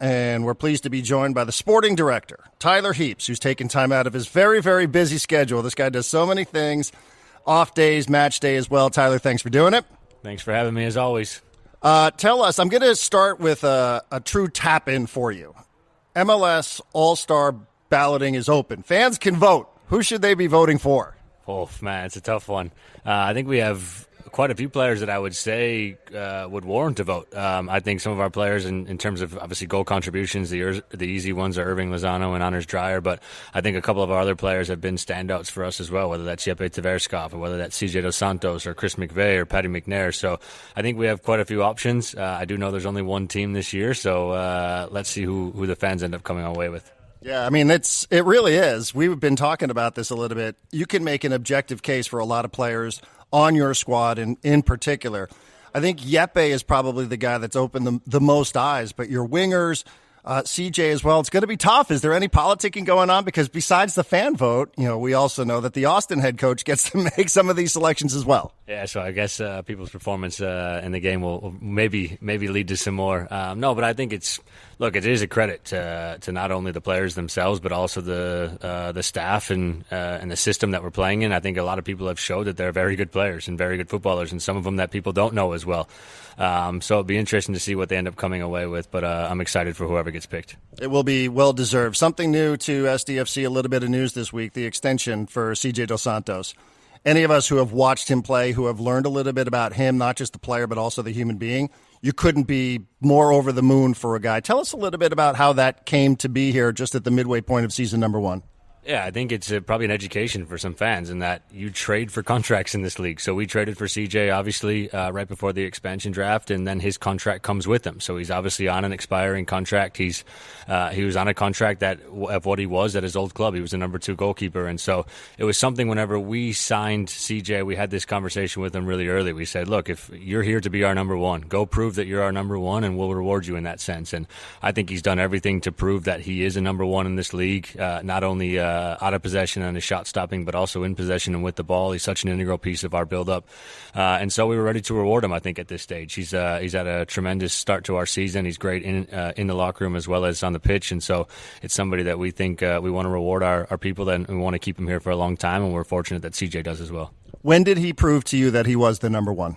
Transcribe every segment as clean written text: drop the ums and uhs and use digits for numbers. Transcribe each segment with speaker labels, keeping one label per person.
Speaker 1: and we're pleased to be joined by the sporting director, Tyler Heaps, who's taken time out of his very, very busy schedule. This guy does so many things, off days, match day as well. Tyler, thanks for doing it.
Speaker 2: Thanks for having me, as always.
Speaker 1: Tell us, I'm going to start with a true tap-in for you. MLS All-Star balloting is open. Fans can vote. Who should they be voting for?
Speaker 2: Oh, man, it's a tough one. I think we have quite a few players that I would say would warrant a vote. I think some of our players, in terms of obviously goal contributions, the easy ones are Irving Lozano and Anders Dreyer, but I think a couple of our other players have been standouts for us as well, whether that's Jeppe Tverskov or whether that's CJ dos Santos or Chris McVeigh or Patty McNair. So I think we have quite a few options. I do know there's only one team this year, so let's see who the fans end up coming away with.
Speaker 1: Yeah, I mean, it really is. We've been talking about this a little bit. You can make an objective case for a lot of players on your squad in particular. I think Jeppe is probably the guy that's opened the most eyes, but your wingers, CJ as well, it's going to be tough. Is there any politicking going on? Because besides the fan vote, we also know that the Austin head coach gets to make some of these selections as well.
Speaker 2: Yeah, so I guess people's performance in the game will maybe lead to some more. No, but I think it is a credit to not only the players themselves, but also the staff and the system that we're playing in. I think a lot of people have showed that they're very good players and very good footballers, and some of them that people don't know as well. So it'll be interesting to see what they end up coming away with, but I'm excited for whoever gets picked.
Speaker 1: It will be well-deserved. Something new to SDFC, a little bit of news this week, the extension for CJ dos Santos. Any of us who have watched him play, who have learned a little bit about him, not just the player, but also the human being, you couldn't be more over the moon for a guy. Tell us a little bit about how that came to be here just at the midway point of season number 1.
Speaker 2: Yeah, I think it's probably an education for some fans in that you trade for contracts in this league. So we traded for CJ, obviously, right before the expansion draft, and then his contract comes with him. So he's obviously on an expiring contract. He was on a contract of what he was at his old club. He was the number 2 goalkeeper. And so it was something whenever we signed CJ, we had this conversation with him really early. We said, look, if you're here to be our number 1, go prove that you're our number 1, and we'll reward you in that sense. And I think he's done everything to prove that he is a number 1 in this league, not only out of possession and his shot stopping, but also in possession and with the ball. He's such an integral piece of our build-up. And so we were ready to reward him, I think, at this stage. He's had a tremendous start to our season. He's great in the locker room as well as on the pitch. And so it's somebody that we think we want to reward our people, and we want to keep him here for a long time, and we're fortunate that CJ does as well.
Speaker 1: When did he prove to you that he was the number 1?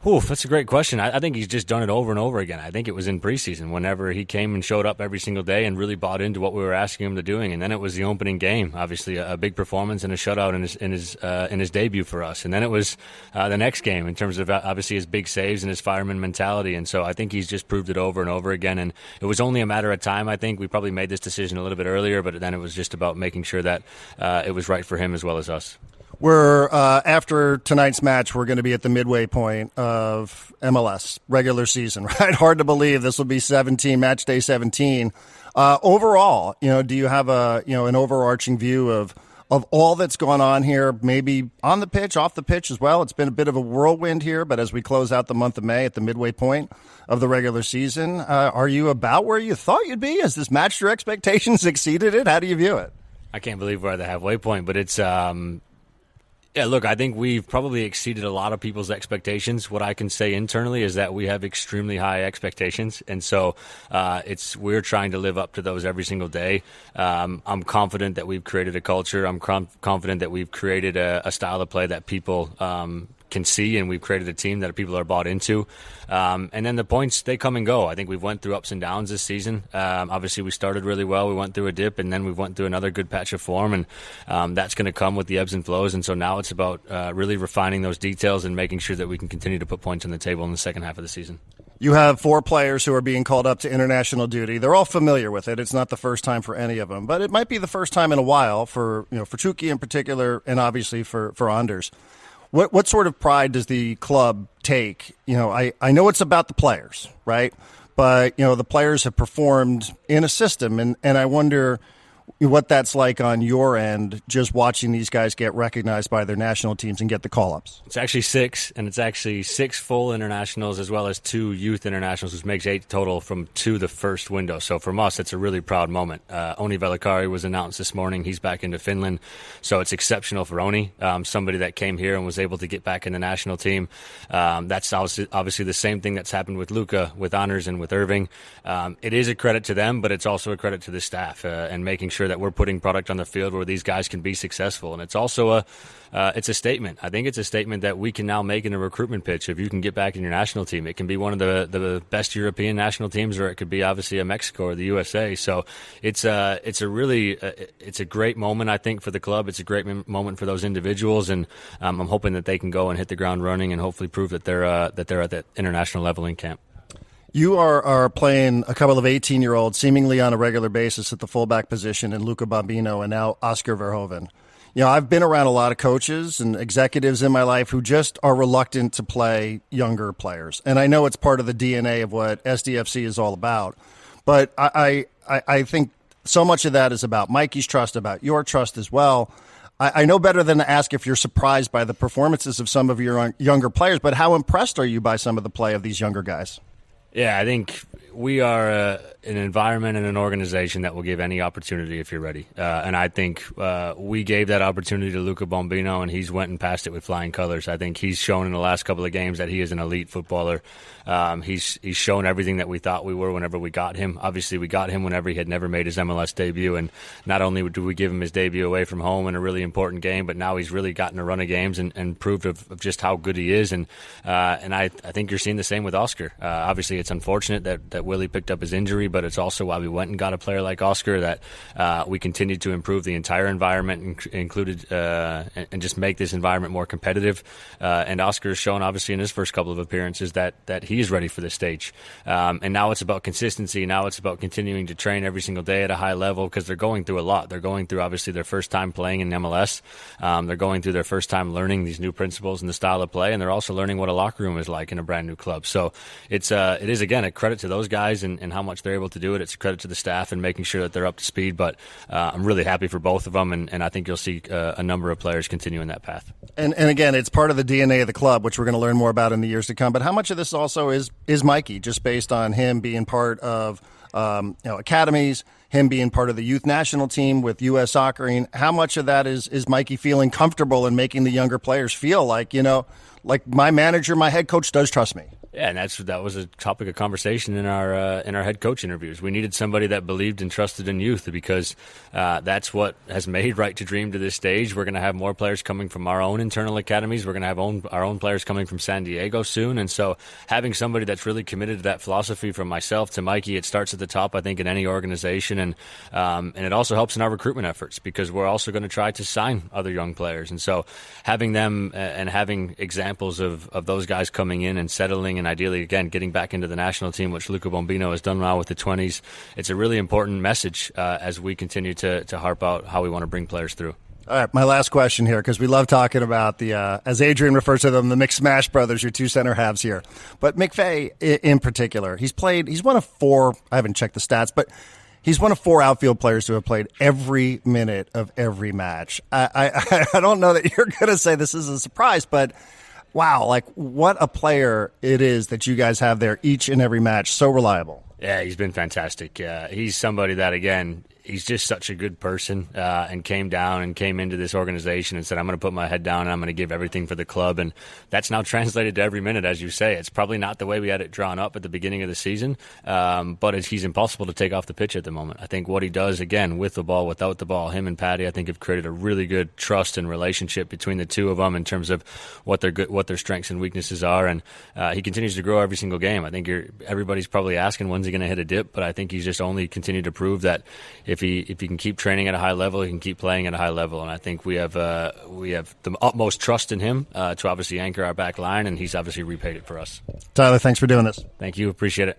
Speaker 2: Oof, that's a great question. I think he's just done it over and over again. I think it was in preseason whenever he came and showed up every single day and really bought into what we were asking him to doing. And then it was the opening game, obviously a big performance and a shutout in his debut for us. And then it was the next game in terms of obviously his big saves and his fireman mentality. And so I think he's just proved it over and over again. And it was only a matter of time. I think we probably made this decision a little bit earlier, but then it was just about making sure that it was right for him as well as us.
Speaker 1: We're after tonight's match, we're going to be at the midway point of MLS regular season, right? Hard to believe this will be match day 17. Overall, do you have an overarching view of all that's gone on here, maybe on the pitch, off the pitch as well? It's been a bit of a whirlwind here, but as we close out the month of May at the midway point of the regular season, are you about where you thought you'd be? Has this matched your expectations, exceeded it? How do you view it?
Speaker 2: I can't believe we're at the halfway point, but it's yeah, look, I think we've probably exceeded a lot of people's expectations. What I can say internally is that we have extremely high expectations, and so we're trying to live up to those every single day. I'm confident that we've created a culture. I'm confident that we've created a style of play that people can see, and we've created a team that people are bought into. And then the points, they come and go. I think we've went through ups and downs this season. Obviously, we started really well. We went through a dip, and then we went through another good patch of form, and that's going to come with the ebbs and flows. And so now it's about really refining those details and making sure that we can continue to put points on the table in the second half of the season.
Speaker 1: You have 4 players who are being called up to international duty. They're all familiar with it. It's not the first time for any of them, but it might be the first time in a while for Chucky in particular, and obviously for Anders. What sort of pride does the club take? I know it's about the players, right? But, the players have performed in a system, and I wonder, what that's like on your end, just watching these guys get recognized by their national teams and get the call-ups.
Speaker 2: It's actually 6, and it's actually 6 full internationals as well as 2 youth internationals, which makes 8 total from 2 the first window. So from us, it's a really proud moment. Oni Velikari was announced this morning. He's back into Finland, so it's exceptional for Oni, somebody that came here and was able to get back in the national team. That's obviously the same thing that's happened with Luka, with Honors, and with Irving. It is a credit to them, but it's also a credit to the staff and making sure that we're putting product on the field where these guys can be successful. And it's also it's a statement. I think it's a statement that we can now make in a recruitment pitch. If you can get back in your national team, it can be one of the best European national teams, or it could be obviously a Mexico or the USA. So it's a great moment, I think, for the club. It's a great moment for those individuals, and I'm hoping that they can go and hit the ground running and hopefully prove that they're at that international level in camp.
Speaker 1: You are playing a couple of 18-year-olds seemingly on a regular basis at the fullback position in Luca Bambino and now Oscar Verhoeven. You know, I've been around a lot of coaches and executives in my life who just are reluctant to play younger players. And I know it's part of the DNA of what SDFC is all about. But I think so much of that is about Mikey's trust, about your trust as well. I know better than to ask if you're surprised by the performances of some of your younger players, but how impressed are you by some of the play of these younger guys?
Speaker 2: Yeah, I think we are an environment and an organization that will give any opportunity if you're ready. And I think we gave that opportunity to Luca Bombino, and he's went and passed it with flying colors. I think he's shown in the last couple of games that he is an elite footballer. He's shown everything that we thought we were whenever we got him. Obviously, we got him whenever he had never made his MLS debut, and not only do we give him his debut away from home in a really important game, but now he's really gotten a run of games and proved of just how good he is. And I think you're seeing the same with Oscar. Obviously, it's unfortunate that Willie picked up his injury, but it's also why we went and got a player like Oscar, that we continued to improve the entire environment, included and just make this environment more competitive. And Oscar has shown, obviously, in his first couple of appearances that he is ready for this stage. And now it's about consistency. Now it's about continuing to train every single day at a high level, because they're going through a lot. They're going through, obviously, their first time playing in MLS. They're going through their first time learning these new principles and the style of play, and they're also learning what a locker room is like in a brand new club. So it is, again, a credit to those guys and how much they're able to do it. It's a credit to the staff and making sure that they're up to speed. But I'm really happy for both of them, and I think you'll see a number of players continuing that path. And
Speaker 1: again, it's part of the DNA of the club, which we're going to learn more about in the years to come. But how much of this also is Mikey, just based on him being part of academies, him being part of the youth national team with U.S. Soccer? How much of that is Mikey feeling comfortable in making the younger players feel like my manager, my head coach does trust me?
Speaker 2: Yeah, and that was a topic of conversation in our head coach interviews. We needed somebody that believed and trusted in youth, because that's what has made Right to Dream to this stage. We're going to have more players coming from our own internal academies. We're going to have our own players coming from San Diego soon. And so having somebody that's really committed to that philosophy, from myself to Mikey, it starts at the top, I think, in any organization. And it also helps in our recruitment efforts, because we're also going to try to sign other young players. And so having them and having examples of those guys coming in and settling, and ideally, again, getting back into the national team, which Luca Bombino has done well with the 20s. It's a really important message as we continue to harp out how we want to bring players through.
Speaker 1: All right, my last question here, because we love talking about the, as Adrian refers to them, the McSmash brothers, your two center halves here. But McVay in particular, he's one of 4, I haven't checked the stats, but he's one of 4 outfield players who have played every minute of every match. I don't know that you're going to say this is a surprise, but wow, what a player it is that you guys have there each and every match, so reliable.
Speaker 2: Yeah, he's been fantastic. He's somebody that, again, he's just such a good person, and came into this organization and said, I'm going to put my head down and I'm going to give everything for the club. And that's now translated to every minute, as you say. It's probably not the way we had it drawn up at the beginning of the season, but he's impossible to take off the pitch at the moment. I think what he does, again, with the ball, without the ball, him and Patty, I think, have created a really good trust and relationship between the two of them in terms of what their strengths and weaknesses are. And he continues to grow every single game. I think everybody's probably asking, when's he going to hit a dip? But I think he's just only continued to prove that if he can keep training at a high level, he can keep playing at a high level. And I think we have the utmost trust in him to obviously anchor our back line, and he's obviously repaid it for us.
Speaker 1: Tyler, thanks for doing this.
Speaker 2: Thank you. Appreciate it.